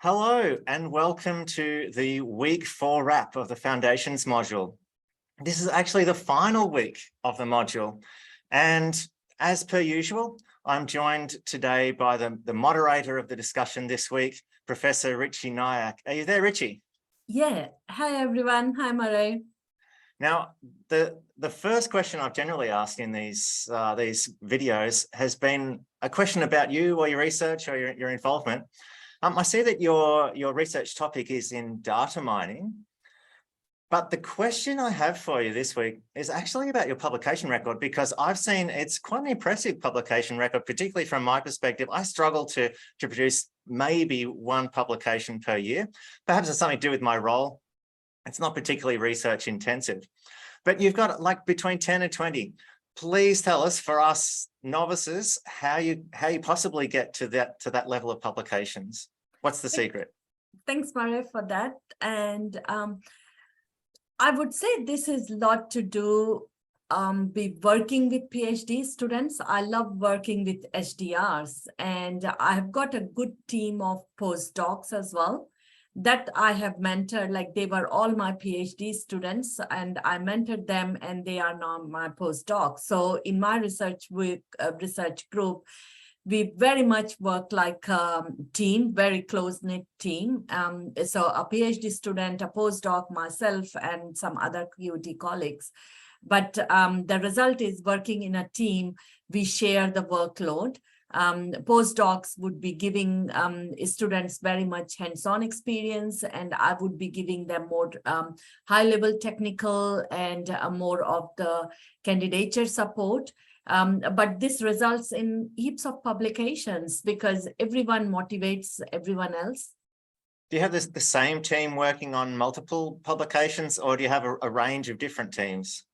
Hello and welcome to the week 4 wrap of the Foundations module. This is actually the final week of the module. And as per usual, I'm joined today by the moderator of the discussion this week, Professor Richie Nyack. Are you there, Richie? Yeah. Hi, everyone. Hi, Murray. Now, the first question I've generally asked in these videos has been a question about you or your research or your involvement. I see that your research topic is in data mining, but the question I have for you this week is actually about your publication record, because I've seen it's quite an impressive publication record, particularly from my perspective. I struggle to produce maybe one publication per year. Perhaps it's something to do with my role. It's not particularly research intensive, but you've got like between 10 and 20. Please tell us, for us novices, how you possibly get to that level of publications. What's the secret? Thanks, Murray, for that. And I would say this is a lot to do be working with PhD students. I love working with HDRs, and I've got a good team of postdocs as well that I have mentored. Like, they were all my PhD students and I mentored them, and they are now my postdocs. So in my research group, we very much work like a team, very close-knit team. So a PhD student, a postdoc, myself, and some other QUT colleagues. But the result is, working in a team, we share the workload. Postdocs would be giving students very much hands-on experience, and I would be giving them more high-level technical and more of the candidature support. But this results in heaps of publications because everyone motivates everyone else. Do you have the same team working on multiple publications, or do you have a range of different teams?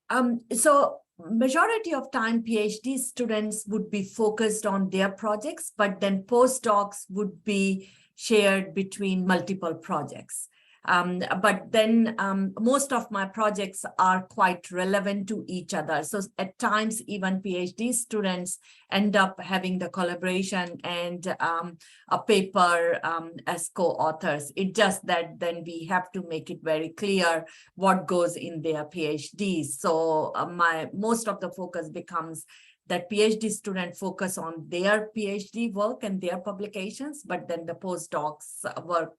So majority of time, PhD students would be focused on their projects, but then postdocs would be shared between multiple projects. But then most of my projects are quite relevant to each other. So at times, even PhD students end up having the collaboration and a paper as co-authors. It's just that then we have to make it very clear what goes in their PhDs. So most of the focus becomes that PhD student focus on their PhD work and their publications, but then the postdocs work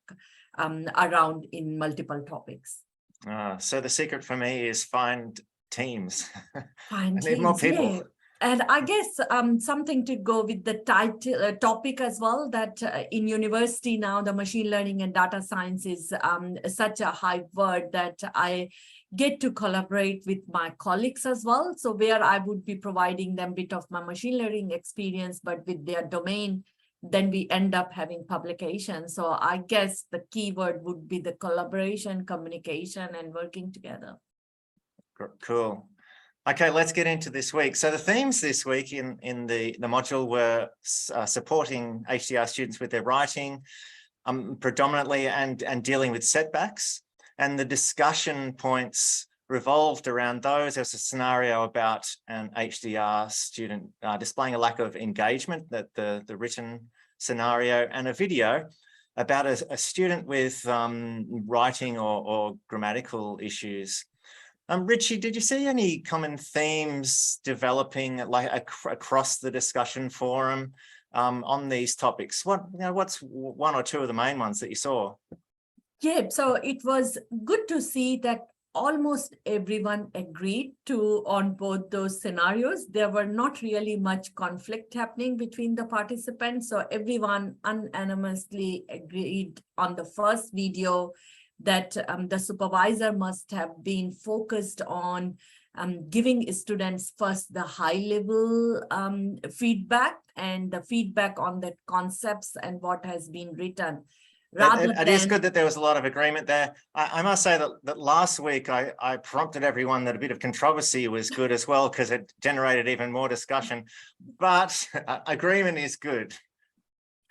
around in multiple topics. So the secret for me is find teams. Find teams, more people. Yeah. And I guess something to go with the title topic as well, that in university now, the machine learning and data science is such a high word that I get to collaborate with my colleagues as well. So where I would be providing them a bit of my machine learning experience, but with their domain, then we end up having publications. So I guess the key word would be the collaboration, communication, and working together. Cool. Okay, let's get into this week. So the themes this week in the module were supporting HDR students with their writing, predominantly, and dealing with setbacks. And the discussion points revolved around those. There's a scenario about an HDR student displaying a lack of engagement, that the written scenario, and a video about a student with writing or grammatical issues. Richie, did you see any common themes developing across the discussion forum on these topics? What's one or two of the main ones that you saw? Yeah, so it was good to see that almost everyone agreed on both those scenarios. There were not really much conflict happening between the participants. So everyone unanimously agreed on the first video that the supervisor must have been focused on giving students first the high-level feedback and the feedback on the concepts and what has been written. It is good that there was a lot of agreement there. I must say that last week I prompted everyone that a bit of controversy was good as well, because it generated even more discussion, but agreement is good.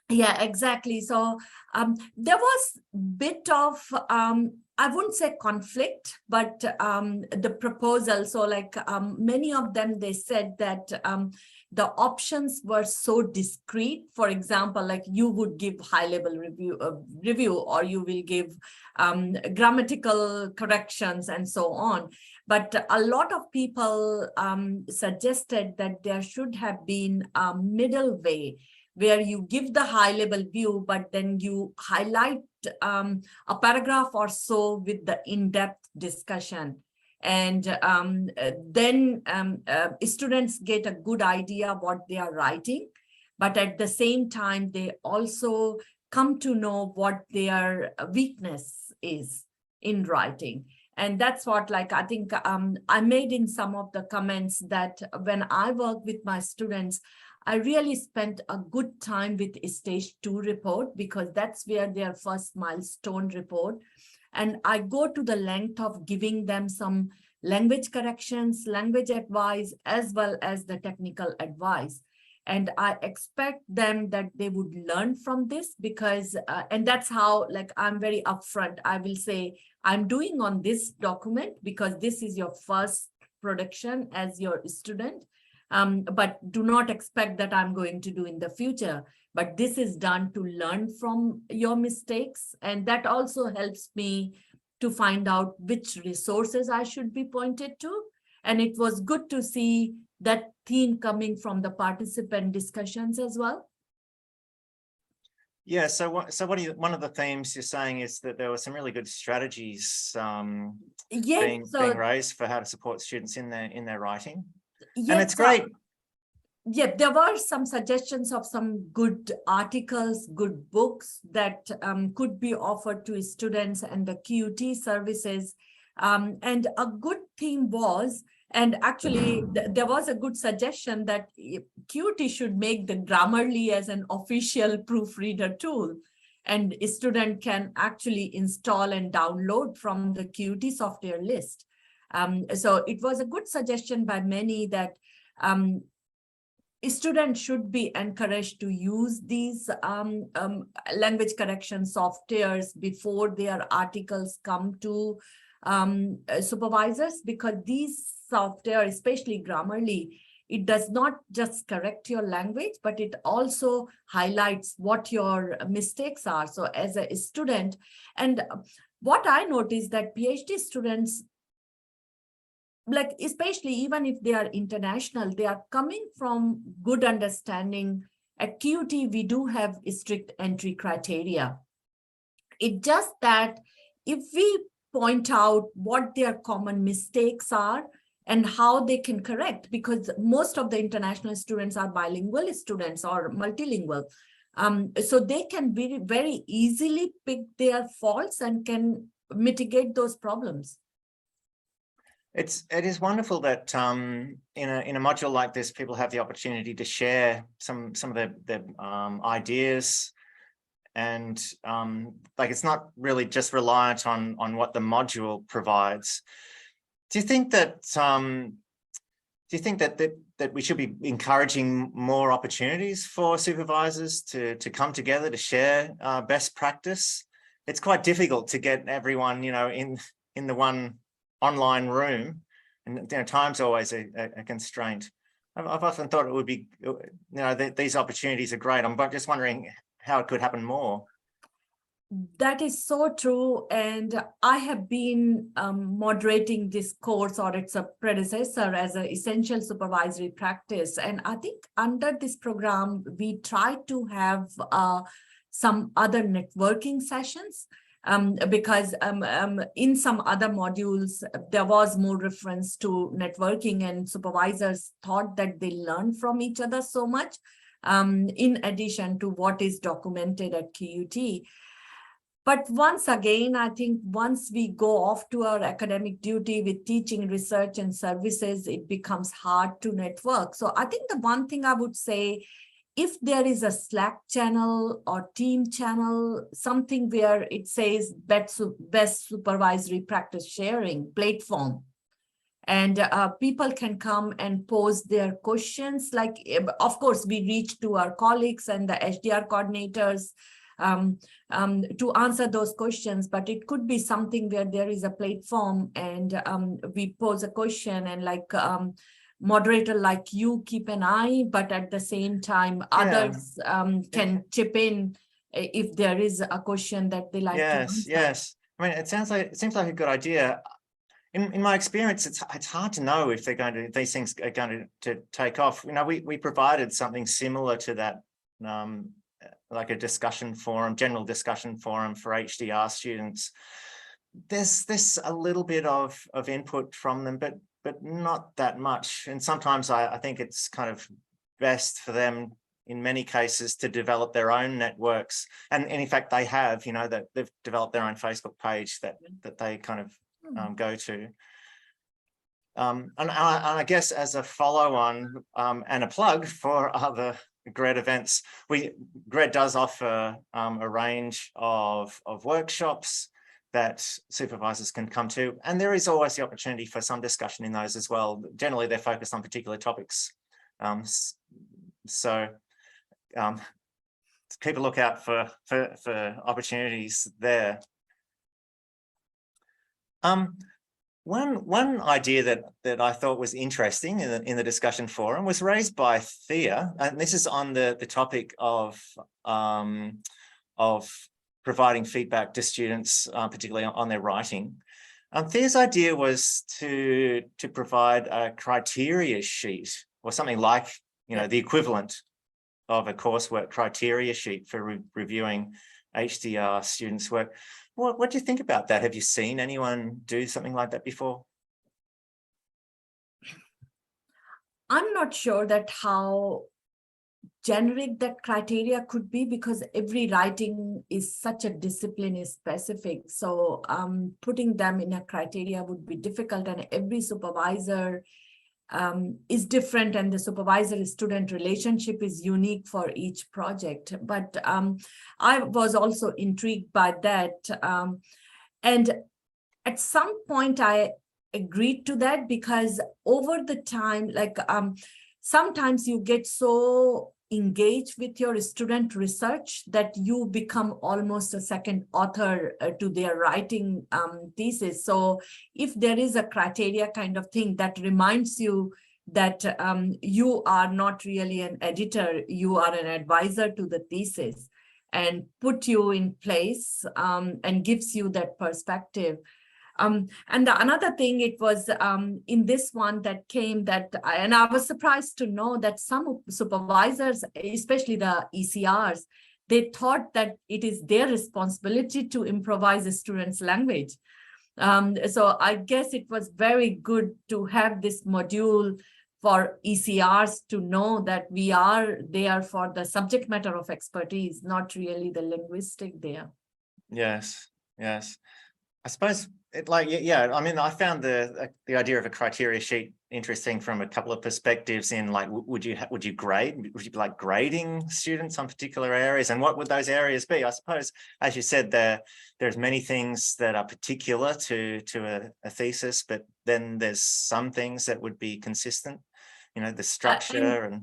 Yeah, exactly. So there was a bit of, I wouldn't say conflict, but the proposal. So like many of them, they said that the options were so discrete. For example, like you would give high-level review, or you will give grammatical corrections and so on. But a lot of people suggested that there should have been a middle way where you give the high-level view, but then you highlight a paragraph or so with the in-depth discussion. And then students get a good idea what they are writing, but at the same time, they also come to know what their weakness is in writing. And that's what, like, I think I made in some of the comments that when I work with my students, I really spent a good time with stage 2 report, because that's where their first milestone report. And I go to the length of giving them some language corrections, language advice, as well as the technical advice. And I expect them that they would learn from this, because, and that's how, like, I'm very upfront. I will say, I'm doing on this document because this is your first production as your student. But do not expect that I'm going to do in the future. But this is done to learn from your mistakes. And that also helps me to find out which resources I should be pointed to. And it was good to see that theme coming from the participant discussions as well. Yeah, so one of the themes you're saying is that there were some really good strategies being raised for how to support students in their writing. Yes, and it's great. Yeah, there were some suggestions of some good articles, good books that could be offered to students and the QT services. And a good theme was, and actually there was a good suggestion that QT should make the Grammarly as an official proofreader tool. And a student can actually install and download from the QT software list. So it was a good suggestion by many that students should be encouraged to use these language correction softwares before their articles come to supervisors, because these software, especially Grammarly, it does not just correct your language, but it also highlights what your mistakes are. So as a student, and what I noticed that PhD students, like, especially even if they are international, they are coming from good understanding. At QUT, we do have strict entry criteria. It's just that if we point out what their common mistakes are and how they can correct, because most of the international students are bilingual students or multilingual. So they can very easily pick their faults and can mitigate those problems. It is wonderful that in a module like this, people have the opportunity to share some of their ideas, and like, it's not really just reliant on what the module provides. Do you think that that we should be encouraging more opportunities for supervisors to come together to share best practice? It's quite difficult to get everyone, in the one online room, and time's always a constraint. I've often thought it would be, these opportunities are great. I'm just wondering how it could happen more. That is so true. And I have been moderating this course, or it's a predecessor, as an essential supervisory practice. And I think under this program, we try to have some other networking sessions. Because in some other modules, there was more reference to networking, and supervisors thought that they learn from each other so much, in addition to what is documented at QUT. But once again, I think once we go off to our academic duty with teaching, research, and services, it becomes hard to network. So I think the one thing I would say, if there is a Slack channel or team channel, something where it says best supervisory practice sharing platform, and people can come and pose their questions. Like, of course, we reach to our colleagues and the HDR coordinators to answer those questions, but it could be something where there is a platform and we pose a question, and like moderator like you keep an eye, but at the same time, others can chip in if there is a question that they like to answer. Yes. I mean, it seems like a good idea. In my experience, it's hard to know if these things are going to take off. You know, we provided something similar to that, like a discussion forum, general discussion forum for HDR students. There's a little bit of input from them, but not that much. And sometimes I think it's kind of best for them, in many cases, to develop their own networks. And in fact, they have, you know, that they've developed their own Facebook page that they kind of go to. And I guess as a follow-on and a plug for other GRED events, GRED does offer a range of workshops that supervisors can come to, and there is always the opportunity for some discussion in those as well. Generally, they're focused on particular topics, so keep a lookout for opportunities there. One idea that I thought was interesting in the discussion forum was raised by Thea, and this is on the topic of providing feedback to students, particularly on their writing. Thea's idea was to provide a criteria sheet, or something like, you know, the equivalent of a coursework criteria sheet for reviewing HDR students' work. What do you think about that? Have you seen anyone do something like that before? I'm not sure that how generic that criteria could be, because every writing is such a discipline, is specific. So putting them in a criteria would be difficult, and every supervisor is different, and the supervisor-student relationship is unique for each project. But I was also intrigued by that. And at some point, I agreed to that, because over the time, like sometimes you get so engaged with your student research that you become almost a second author to their writing thesis. So if there is a criteria kind of thing that reminds you that you are not really an editor, you are an advisor to the thesis, and put you in place and gives you that perspective. And another thing, it was in this one that came and I was surprised to know that some supervisors, especially the ECRs, they thought that it is their responsibility to improvise a student's language. So I guess it was very good to have this module for ECRs to know that we are there for the subject matter of expertise, not really the linguistic there. Yes. I suppose I mean, I found the idea of a criteria sheet interesting from a couple of perspectives. In like, would you grade? Would you be like grading students on particular areas, and what would those areas be? I suppose, as you said, there's many things that are particular to a thesis, but then there's some things that would be consistent. You know, the structure and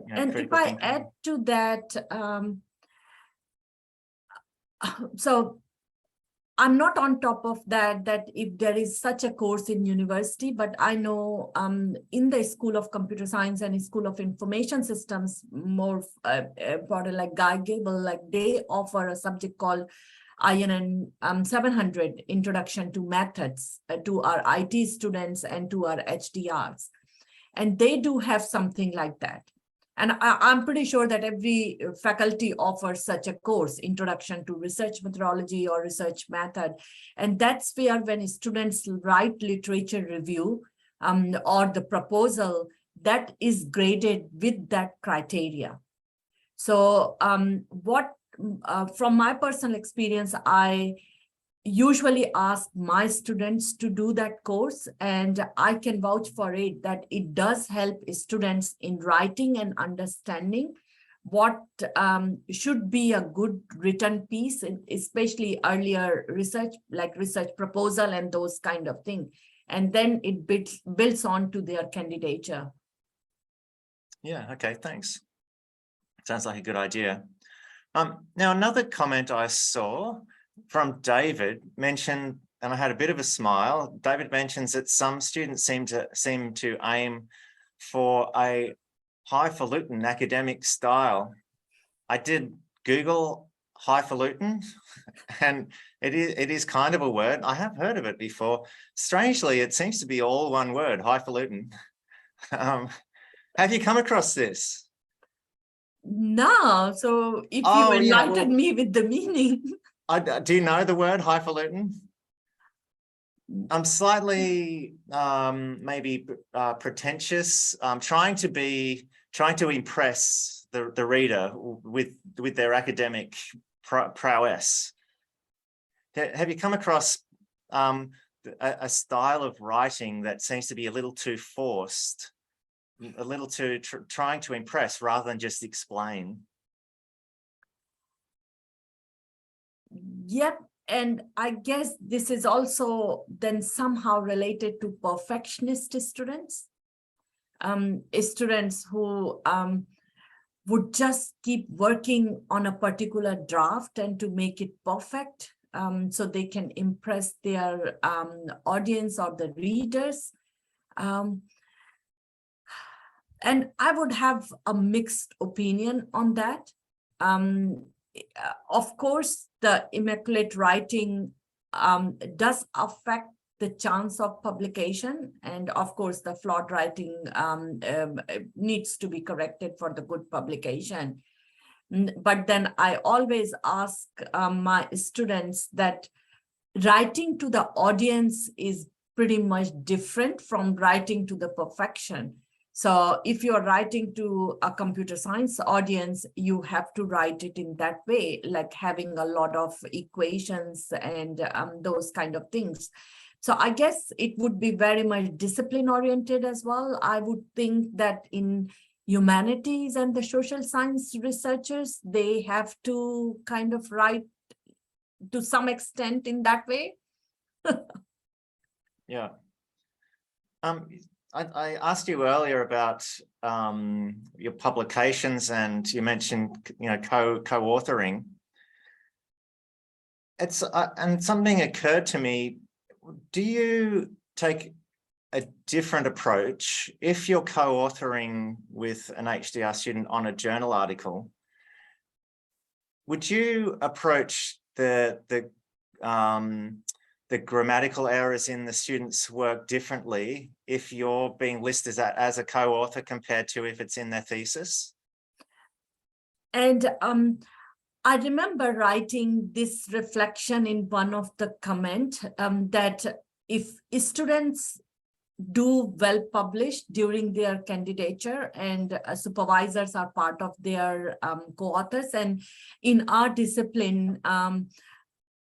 and if I add to that, so I'm not on top of that if there is such a course in university, but I know in the School of Computer Science and School of Information Systems, more broader, like Guy Gable, like they offer a subject called INN 700, Introduction to Methods, to our IT students and to our HDRs. And they do have something like that. And I'm pretty sure that every faculty offers such a course, Introduction to Research Methodology or Research Method. And that's where when students write literature review or the proposal, that is graded with that criteria. So from my personal experience, I usually ask my students to do that course, and I can vouch for it that it does help students in writing and understanding what should be a good written piece, especially earlier research, like research proposal and those kind of things. And then it builds on to their candidature. Yeah, okay, thanks. Sounds like a good idea. Now, another comment I saw from David mentioned, and I had a bit of a smile. David mentions that some students seem to aim for a highfalutin academic style. I did Google highfalutin, and it is kind of a word. I have heard of it before. Strangely, it seems to be all one word, highfalutin. Have you come across this? No, so if you Oh, yeah, enlighten well, me with the meaning. do you know the word highfalutin? I'm slightly maybe pretentious, trying to impress the reader with their academic prowess. Have you come across a style of writing that seems to be a little too forced, a little too trying to impress rather than just explain? Yep. And I guess this is also then somehow related to perfectionist students. Students who would just keep working on a particular draft and to make it perfect, so they can impress their audience or the readers. And I would have a mixed opinion on that. Of course, the immaculate writing does affect the chance of publication, and of course the flawed writing needs to be corrected for the good publication. But then I always ask my students that writing to the audience is pretty much different from writing to the perfection. So if you're writing to a computer science audience, you have to write it in that way, like having a lot of equations and those kind of things. So I guess it would be very much discipline oriented as well. I would think that in humanities and the social science researchers, they have to kind of write to some extent in that way. Yeah. I asked you earlier about your publications, and you mentioned, co-authoring. It's and something occurred to me. Do you take a different approach if you're co-authoring with an HDR student on a journal article? Would you approach the grammatical errors in the student's work differently if you're being listed as a co-author compared to if it's in their thesis? And I remember writing this reflection in one of the comment that if students do well published during their candidature and supervisors are part of their co-authors, and in our discipline,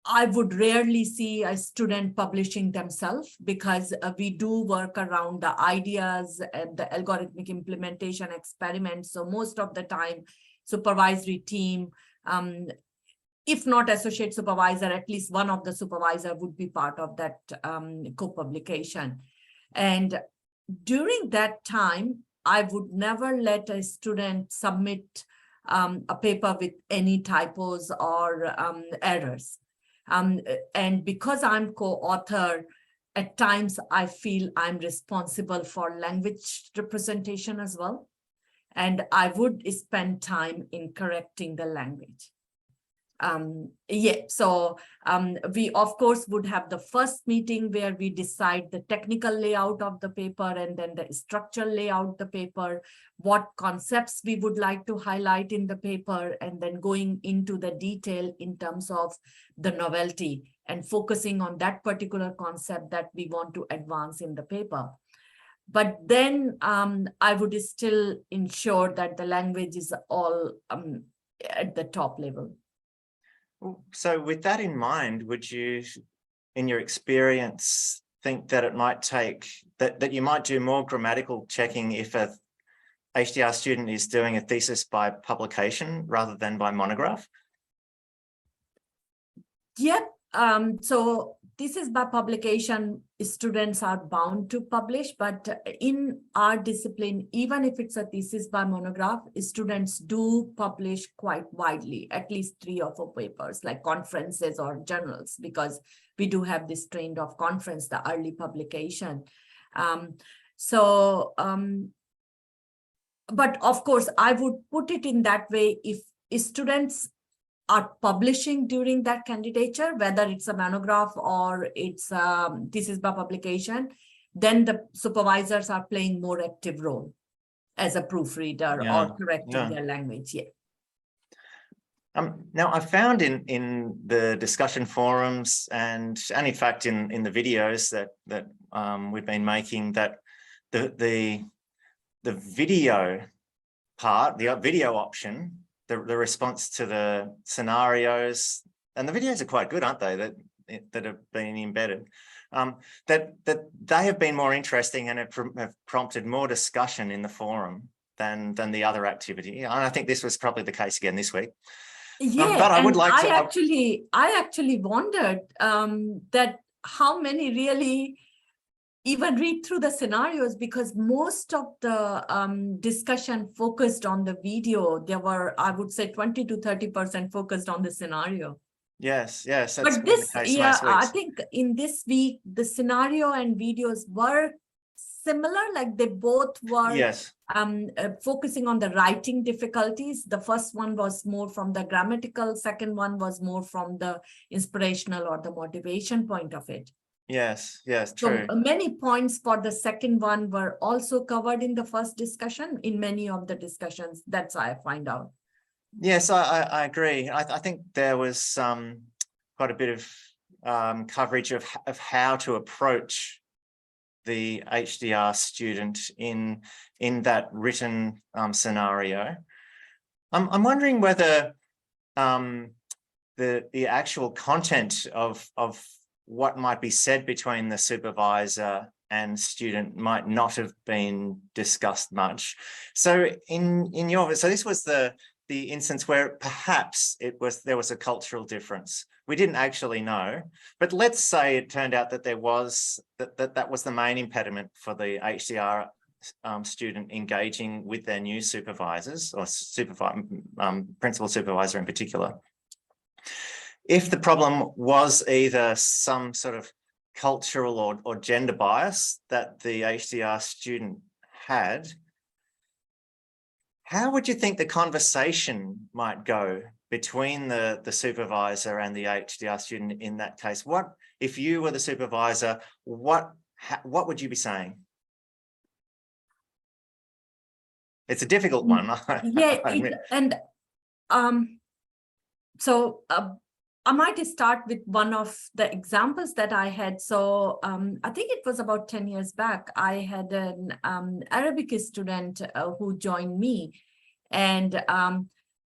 I would rarely see a student publishing themselves, because we do work around the ideas and the algorithmic implementation experiments. So most of the time, supervisory team, if not associate supervisor, at least one of the supervisor would be part of that co-publication. And during that time, I would never let a student submit a paper with any typos or errors. And because I'm co-author, at times I feel I'm responsible for language representation as well. And I would spend time in correcting the language. So we of course would have the first meeting where we decide the technical layout of the paper, and then the structural layout the paper, what concepts we would like to highlight in the paper, and then going into the detail in terms of the novelty and focusing on that particular concept that we want to advance in the paper. But then I would still ensure that the language is all at the top level. So with that in mind, would you, in your experience, think that it might take, that you might do more grammatical checking if a HDR student is doing a thesis by publication rather than by monograph? Yep. So thesis by publication, students are bound to publish, but in our discipline, even if it's a thesis by monograph, students do publish quite widely, at least 3 or 4 papers, like conferences or journals, because we do have this trend of conference, the early publication. but of course, I would put it in that way. If students are publishing during that candidature, whether it's a monograph or it's thesis by publication, then the supervisors are playing more active role as a proofreader Yeah, or correcting yeah. their language. Yeah. Now, I found in the discussion forums and in fact in the videos that we've been making, that the video part, the video option, the response to the scenarios, and the videos are quite good, aren't they? That have been embedded. That they have been more interesting and have prompted more discussion in the forum than the other activity. And I think this was probably the case again this week. Yeah, but I would and like to. I actually wondered that how many really even read through the scenarios, because most of the discussion focused on the video. There were, I would say, 20 to 30% focused on the scenario. Yes, that's But been this, the case yeah, most I weeks. think in this week, the scenario and videos were similar, like they both were Yes. focusing on the writing difficulties. The first one was more from the grammatical, second one was more from the inspirational or the motivation point of it. Yes, So true. many points for the second one were also covered in the first discussion, in many of the discussions. That's how I find out. Yes, I agree. I think there was quite a bit of coverage of how to approach the HDR student in that written scenario. I'm wondering whether the actual content of what might be said between the supervisor and student might not have been discussed much. So so this was the instance where perhaps there was a cultural difference. We didn't actually know, but let's say it turned out that there was that was the main impediment for the HDR student engaging with their new supervisors, or principal supervisor in particular. If the problem was either some sort of cultural or gender bias that the HDR student had, how would you think the conversation might go between the supervisor and the HDR student in that case? What, if you were the supervisor, what would you be saying? It's a difficult one. So I might start with one of the examples that I had. So I think it was about 10 years back. I had an Arabic student who joined me. And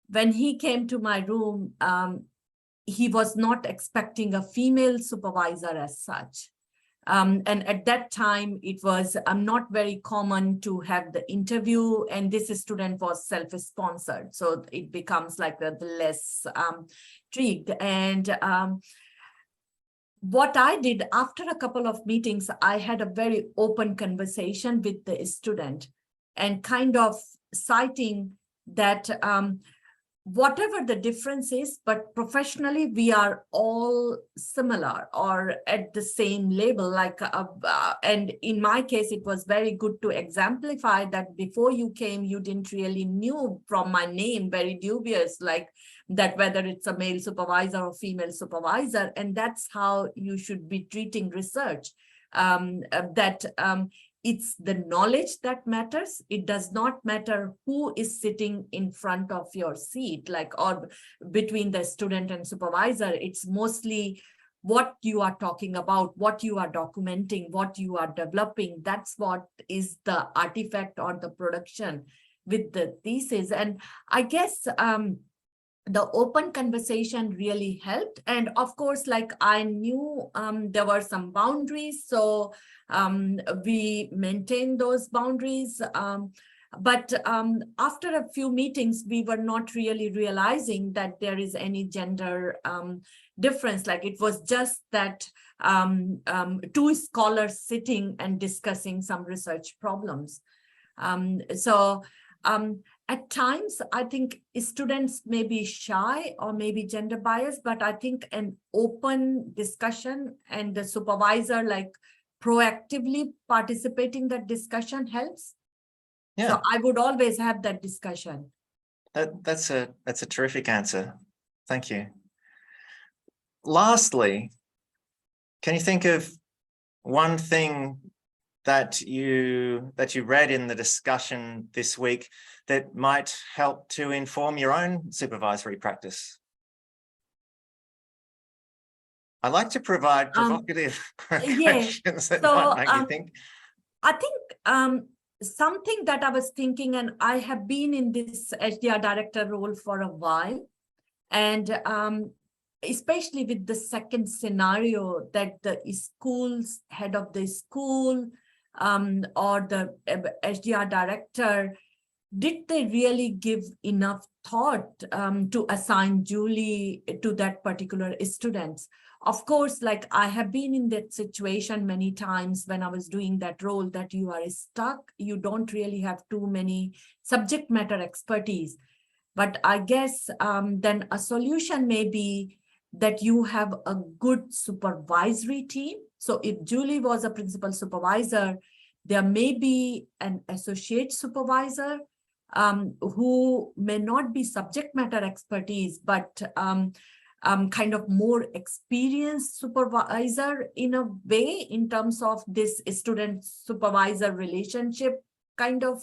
when he came to my room, he was not expecting a female supervisor as such. And at that time, it was not very common to have the interview, and this student was self-sponsored. So it becomes like the less intrigued. And what I did after a couple of meetings, I had a very open conversation with the student and kind of citing that whatever the difference is, but professionally, we are all similar or at the same level. Like, and in my case, it was very good to exemplify that before you came, you didn't really knew from my name, very dubious, like that whether it's a male supervisor or female supervisor. And that's how you should be treating research, it's the knowledge that matters. It does not matter who is sitting in front of your seat, like, or between the student and supervisor. It's mostly what you are talking about, what you are documenting, what you are developing. That's what is the artifact or the production with the thesis. And I guess the open conversation really helped. And of course, like I knew there were some boundaries. So we maintained those boundaries. But after a few meetings, we were not really realizing that there is any gender difference. Like it was just that two scholars sitting and discussing some research problems. At times, I think students may be shy or maybe gender biased, but I think an open discussion and the supervisor like proactively participating in that discussion helps. Yeah, I would always have that discussion. that's a terrific answer. Thank you. Lastly, can you think of one thing that you read in the discussion this week that might help to inform your own supervisory practice? I like to provide provocative questions that might make you think. I think something that I was thinking, and I have been in this HDR director role for a while, and especially with the second scenario that the school's head of the school or the HDR director, did they really give enough thought to assign Julie to that particular students? Of course, like I have been in that situation many times when I was doing that role, that you are stuck, you don't really have too many subject matter expertise. But I guess then a solution may be that you have a good supervisory team. So if Julie was a principal supervisor, there may be an associate supervisor who may not be subject matter expertise, but kind of more experienced supervisor in a way, in terms of this student supervisor relationship kind of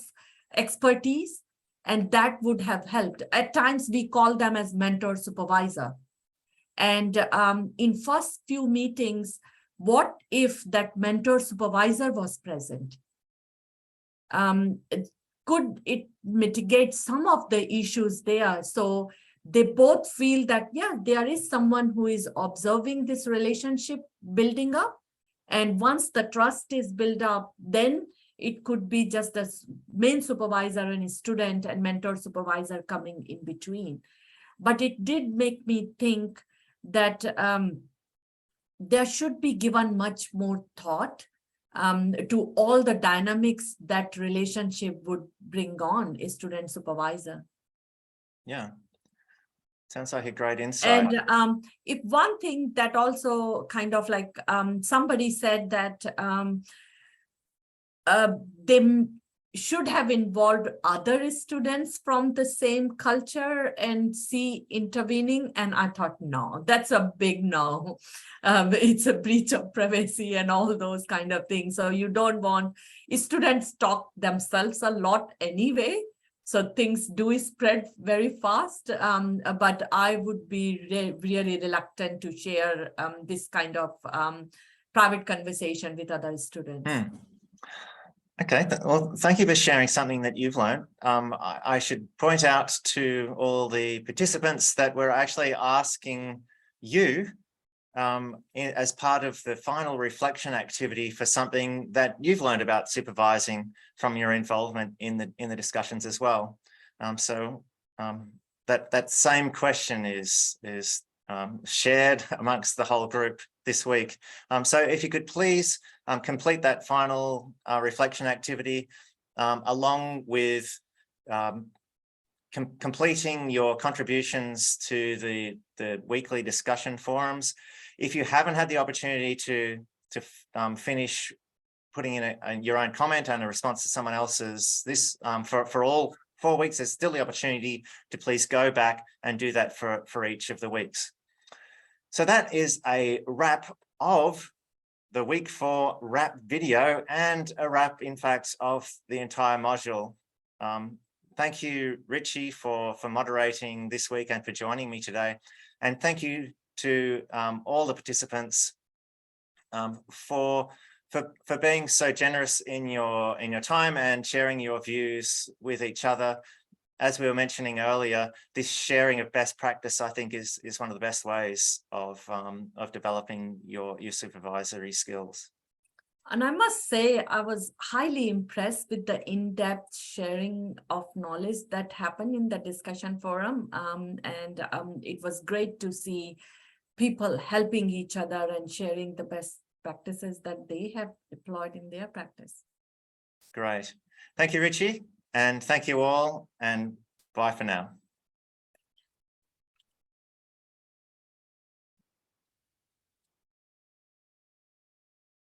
expertise. And that would have helped. At times we call them as mentor supervisor. And in first few meetings, what if that mentor supervisor was present? Could it mitigate some of the issues there? So they both feel that, yeah, there is someone who is observing this relationship building up. And once the trust is built up, then it could be just the main supervisor and a student and mentor supervisor coming in between. But it did make me think that there should be given much more thought to all the dynamics that relationship would bring on a student supervisor. Yeah, sounds like a great insight. And if one thing that also kind of like somebody said that they should have involved other students from the same culture and see intervening. And I thought, no, that's a big no. It's a breach of privacy and all those kind of things. So you don't want students talk themselves a lot anyway. So things do spread very fast. But I would be really reluctant to share this kind of private conversation with other students. Okay, well, thank you for sharing something that you've learned. I should point out to all the participants that we're actually asking you as part of the final reflection activity for something that you've learned about supervising from your involvement in the discussions as well. So that same question is shared amongst the whole group this week. So if you could please complete that final reflection activity along with completing your contributions to the weekly discussion forums. If you haven't had the opportunity to finish putting in your own comment and a response to someone else's, this for all 4 weeks, there's still the opportunity to please go back and do that for each of the weeks. So that is a wrap of the week 4 wrap video and a wrap, in fact, of the entire module. Thank you, Richie, for moderating this week and for joining me today. And thank you to all the participants for being so generous in your time and sharing your views with each other. As we were mentioning earlier, this sharing of best practice, I think, is one of the best ways of developing your supervisory skills. And I must say, I was highly impressed with the in-depth sharing of knowledge that happened in the discussion forum. It was great to see people helping each other and sharing the best practices that they have deployed in their practice. Great. Thank you, Richie. And thank you all. And bye for now.